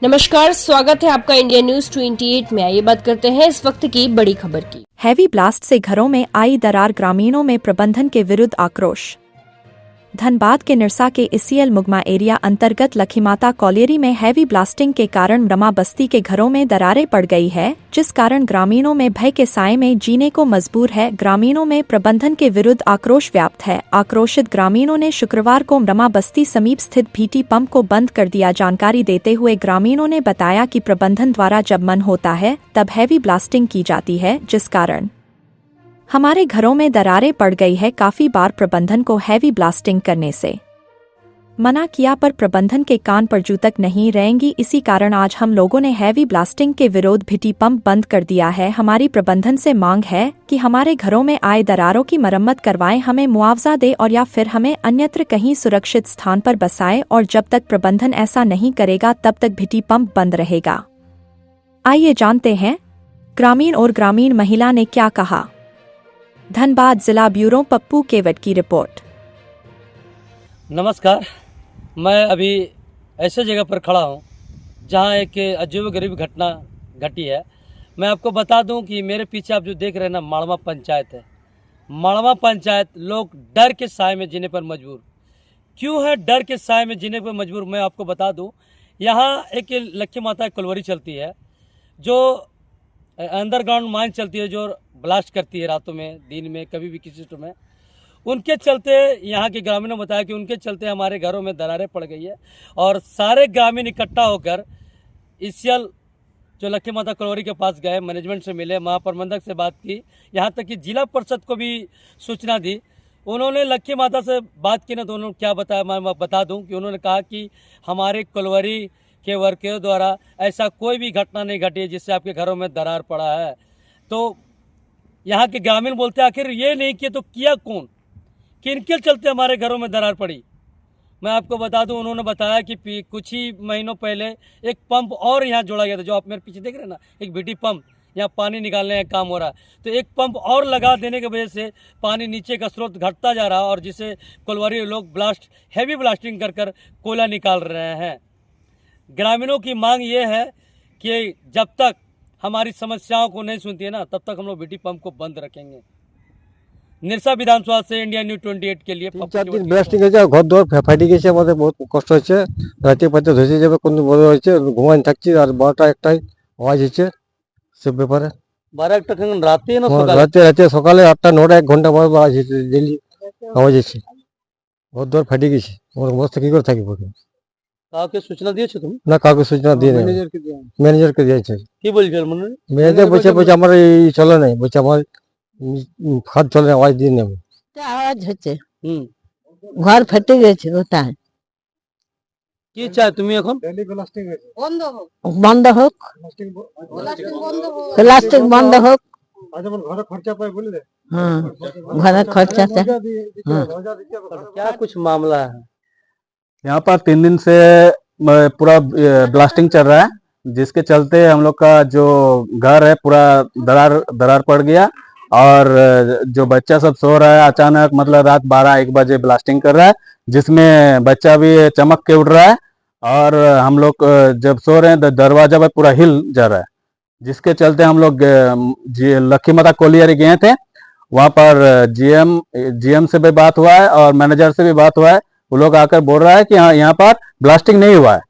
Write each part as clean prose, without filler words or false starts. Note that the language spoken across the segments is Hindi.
नमस्कार, स्वागत है आपका इंडिया न्यूज 28 में। आइए बात करते हैं इस वक्त की बड़ी खबर की। हैवी ब्लास्ट से घरों में आई दरार, ग्रामीणों में प्रबंधन के विरुद्ध आक्रोश। धनबाद के निरसा के इसीएल मुगमा एरिया अंतर्गत लखीमाता कॉलेरी में हैवी ब्लास्टिंग के कारण रमा बस्ती के घरों में दरारें पड़ गई है, जिस कारण ग्रामीणों में भय के साए में जीने को मजबूर है। ग्रामीणों में प्रबंधन के विरुद्ध आक्रोश व्याप्त है। आक्रोशित ग्रामीणों ने शुक्रवार को रमा बस्ती समीप स्थित भीटी पंप को बंद कर दिया। जानकारी देते हुए ग्रामीणों ने बताया कि प्रबंधन द्वारा जब मन होता है तब हैवी ब्लास्टिंग की जाती है, जिस कारण हमारे घरों में दरारें पड़ गई है। काफी बार प्रबंधन को हैवी ब्लास्टिंग करने से मना किया, पर प्रबंधन के कान पर जू तक नहीं रहेंगी। इसी कारण आज हम लोगों ने हैवी ब्लास्टिंग के विरोध भीटी पंप बंद कर दिया है। हमारी प्रबंधन से मांग है कि हमारे घरों में आए दरारों की मरम्मत करवाएं, हमें मुआवजा दे और या फिर हमें अन्यत्र कहीं सुरक्षित स्थान पर बसाए, और जब तक प्रबंधन ऐसा नहीं करेगा तब तक भीटी पंप बंद रहेगा। आइए जानते हैं ग्रामीण और ग्रामीण महिला ने क्या कहा। धनबाद जिला ब्यूरो पप्पू केवट की रिपोर्ट। नमस्कार, मैं अभी ऐसे जगह पर खड़ा हूँ जहाँ एक अजीबोगरीब घटना घटी है। मैं आपको बता दूं कि मेरे पीछे आप जो देख रहे हैं ना, माड़वा पंचायत है। माड़वा पंचायत लोग डर के साए में जीने पर मजबूर क्यों है? डर के साए में जीने पर मजबूर मैं आपको बता दूं, यहाँ एक लखीमाता कोलवरी चलती है जो अंडरग्राउंड माइन चलती है, जो ब्लास्ट करती है रातों में, दिन में, कभी भी किसी समय। उनके चलते यहाँ के ग्रामीणों ने बताया कि उनके चलते हमारे घरों में दरारें पड़ गई है, और सारे ग्रामीण इकट्ठा होकर इसीएल जो लखीमाता कोलवरी के पास गए, मैनेजमेंट से मिले, महाप्रबंधक से बात की, यहाँ तक कि जिला परिषद को भी सूचना दी। उन्होंने लखीमाता से बात की ना, तो उन्होंने क्या बताया मैं बता दूं कि उन्होंने कहा कि हमारे कोलवरी के वर्करों द्वारा ऐसा कोई भी घटना नहीं घटी है जिससे आपके घरों में दरार पड़ा है। तो यहाँ के ग्रामीण बोलते हैं आखिर ये नहीं किया तो किया कौन, किनके चलते हमारे घरों में दरार पड़ी। मैं आपको बता दूं, उन्होंने बताया कि कुछ ही महीनों पहले एक पंप और यहाँ जोड़ा गया था, जो आप मेरे पीछे देख रहे हैं ना, एक बीटी पंप, यहाँ पानी निकालने का काम हो रहा है। तो एक पंप और लगा देने की वजह से पानी नीचे का स्रोत घटता जा रहा है, और जिसे कोलवरी लोग हैवी ब्लास्टिंग कर कर कोयला निकाल रहे हैं। ग्रामीणों की मांग ये है कि जब तक हमारी समस्याओं को नहीं सुनती है ना, तब तक हम लोग बीटी पंप को बंद रखेंगे। निरसा विधानसभा से इंडिया न्यूज 28 के लिए। 4 दिन ব্লাস্টিং হয়েছে, ঘর দর ফাটি গেছে, আমাদের বহুত কষ্ট হচ্ছে। রাতে পাতে ধসে যাবে কোন বড় হয়েছে, ঘুমাই থাকছি, আর 12টা 1টায় আওয়াজ হচ্ছে সব ব্যাপারে। 12-1টা রাতে না সকালে? রাতে সকালে 8টা 9টা 1 ঘন্টা পর আওয়াজ হচ্ছে, ডেইলি আওয়াজ হচ্ছে। ঘর দর ফাটি গেছে, আমার অবস্থা কি করে থাকি বলুন। কাউকে সূচনা দিয়েছো তুমি? না, কাউকে সূচনা দিয়ে নাই, ম্যানেজারকে দিয়েছে। কি বলছে ম্যানেজার বলছে আমার এই চলে নাই, বলছে আমার হাত চলে না, আওয়াজ দিয়ে নেবে। আওয়াজ হচ্ছে, ঘর ফেটে গেছে, কোথায় কি চাই তুমি এখন? বন্ধ হোক, প্লাস্টিক বন্ধ হোক। ঘরে খরচা পাই বলে দে। हाँ, घरे खर्चा से। क्या कुछ मामला है यहाँ पर? 3 दिन से पूरा ब्लास्टिंग चल रहा है, जिसके चलते हम लोग का जो घर है पूरा दरार पड़ गया, और जो बच्चा सब सो रहा है अचानक, मतलब रात 12-1 बजे ब्लास्टिंग कर रहा है, जिसमें बच्चा भी चमक के उठ रहा है, और हम लोग जब सो रहे हैं तो दरवाजा पर पूरा हिल जा रहा है, जिसके चलते हम लोग लखीमाता कोलियरी गए थे। वहाँ पर जीएम से भी बात हुआ है और मैनेजर से भी बात हुआ है। वो लोग आकर बोल रहा है कि हाँ, यहाँ पर ब्लास्टिंग नहीं हुआ है,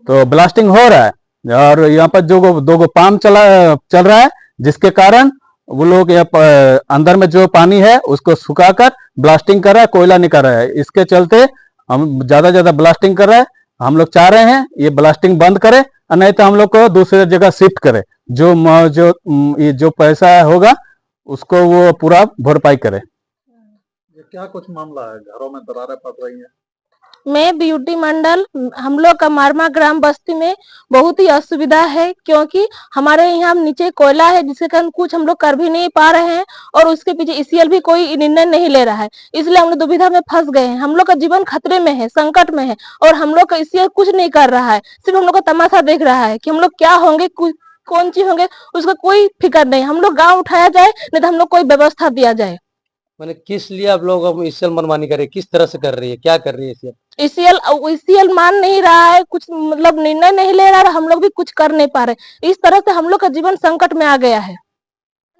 तो ब्लास्टिंग हो रहा है, और यहाँ पर जो 2 पंप चल रहा है, जिसके कारण वो लोग यहाँ अंदर में जो पानी है उसको सुखाकर ब्लास्टिंग कर रहा है, कोयला निकाल रहा है। इसके चलते हम ज्यादा ब्लास्टिंग कर रहे हैं। हम लोग चाह रहे हैं ये ब्लास्टिंग बंद करे, और नहीं तो हम लोग को दूसरी जगह शिफ्ट करे। जो पैसा होगा उसको वो पूरा भरपाई करे। क्या कुछ मामला है, घरों में दरारें पड़ रही हैं? मैं ब्यूटी मंडल, हम लोग का मारमा ग्राम बस्ती में बहुत ही असुविधा है, क्योंकि हमारे यहाँ नीचे कोयला है, जिसके कारण कुछ हम लोग कर भी नहीं पा रहे हैं, और उसके पीछे इसीएल भी कोई निर्णय नहीं ले रहा है। इसलिए हम लोग दुविधा में फंस गए हैं। हम लोग का जीवन खतरे में है, संकट में है, और हम लोग का इसीएल कुछ नहीं कर रहा है, सिर्फ हम लोग का तमाशा देख रहा है कि हम लोग क्या होंगे, कौन चीज होंगे, उसका कोई फिक्र नहीं। हम लोग गाँव उठाया जाए, नहीं तो हम लोग कोई व्यवस्था दिया जाए। मैंने किस लिए आप लोग अब इससे मनमानी कर रहे हैं, किस तरह से कर रही है, क्या कर रही है इससे? ईसीएल मान नहीं रहा है, कुछ मतलब निर्णय नहीं ले रहा है, हम लोग भी कुछ कर नहीं पा रहे। इस तरह से हम लोग का जीवन संकट में आ गया है।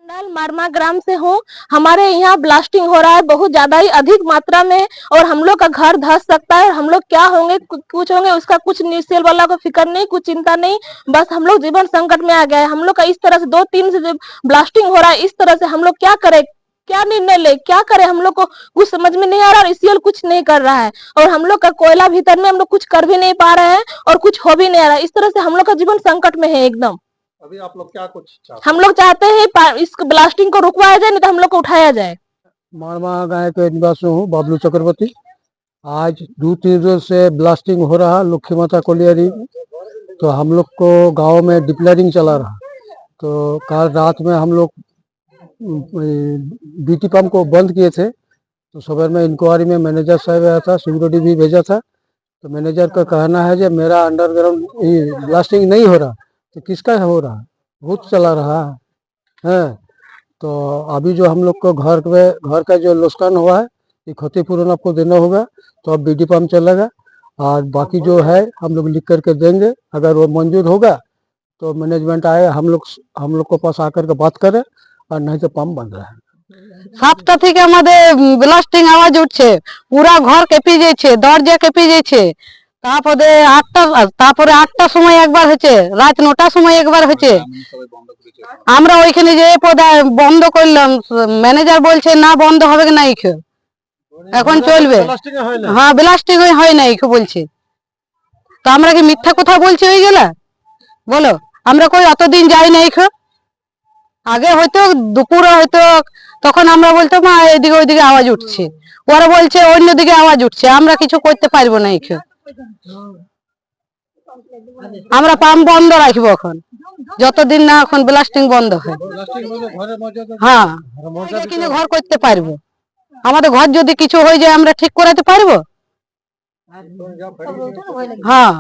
मंडल मारमा ग्राम से हूँ। हमारे यहाँ ब्लास्टिंग हो रहा है बहुत ज्यादा ही अधिक मात्रा में, और हम लोग का घर धस सकता है। हम लोग क्या होंगे, कुछ होंगे उसका कुछ ईसीएल वाला को फिक्र नहीं, कुछ चिंता नहीं। बस हम लोग जीवन संकट में आ गए हैं। हम लोग का इस तरह से 2-3 से ब्लास्टिंग हो रहा है, इस तरह से हम लोग क्या करें, क्या निर्णय ले, क्या करें, हम लोग को कुछ समझ में नहीं आ रहा। और ईसीएल कुछ नहीं कर रहा है, और हम लोग का कोयला भीतर में हम लोग कुछ कर भी नहीं पा रहे हैं, और कुछ हो भी नहीं रहा है। इस तरह से हम लोग का जीवन संकट में है एकदम। अभी आप लोग क्या कुछ चाहते हम लोग चाहते हैं इस ब्लास्टिंग को रुकवाया जाए, नहीं तो हम लोग को उठाया जाए। मारमा गाँव के निवासी हूँ, बाबलू चक्रवर्ती। आज 2-3 रोज से ब्लास्टिंग हो रहा लक्ष्मी माता कोलियरी, तो हम लोग को गांव में डिप्लेयरिंग चला रहा। तो कल रात में हम लोग बीटी पंप को बंद किए थे। तो सुबह में इंक्वायरी में मैनेजर साहब आया था, सिक्योरिटी भी भेजा था। तो मैनेजर का कहना है कि मेरा अंडरग्राउंड ब्लास्टिंग नहीं हो रहा, तो किसका हो रहा, भूत चला रहा है। तो अभी जो हम लोग को घर का जो नुकसान हुआ है, ये क्षतिपूर्ण आपको देना होगा। तो अब बीटी पंप चलेगा, और बाकी जो है हम लोग लिख करके देंगे। अगर वो मंजूर होगा तो मैनेजमेंट आए, हम लोग को पास आकर के बात करे, और नहीं तो पंप बंद रहे। 7টা থেকে আমাদের ব্লাস্টিং আওয়াজ উঠছে, পুরা ঘর কেঁপে যাচ্ছে, দরজা কেঁপে যাচ্ছে। তারপরে 8টার সময় একবার হচ্ছে, রাত 9টার সময় একবার হচ্ছে। আমরা ওইখানে যে বন্ধ করলাম, ম্যানেজার বলছে না বন্ধ হবে না, এখন চলবে। হ্যাঁ, ব্লাস্টিং হয় না বলছে। তো আমরা কি মিথ্যা কথা বলছি হয়ে গেল? বলো, আমরা কই অতদিন যাই না। আগে হয়তো দুপুরে হয়তো তখন আমরা বলতাম এদিকে ওইদিকে আওয়াজ উঠছে, ওরা বলছে অন্যদিকে আওয়াজ উঠছে, আমরা কিছু করতে পারবো না। আমরা পাম্প বন্ধ রাখবো এখন, যতদিন না এখন ব্লাস্টিং বন্ধ হয়। হ্যাঁ, কিনে ঘর করতে পারবো। আমাদের ঘর যদি কিছু হয়ে যায় আমরা ঠিক করাতে পারবো। হ্যাঁ,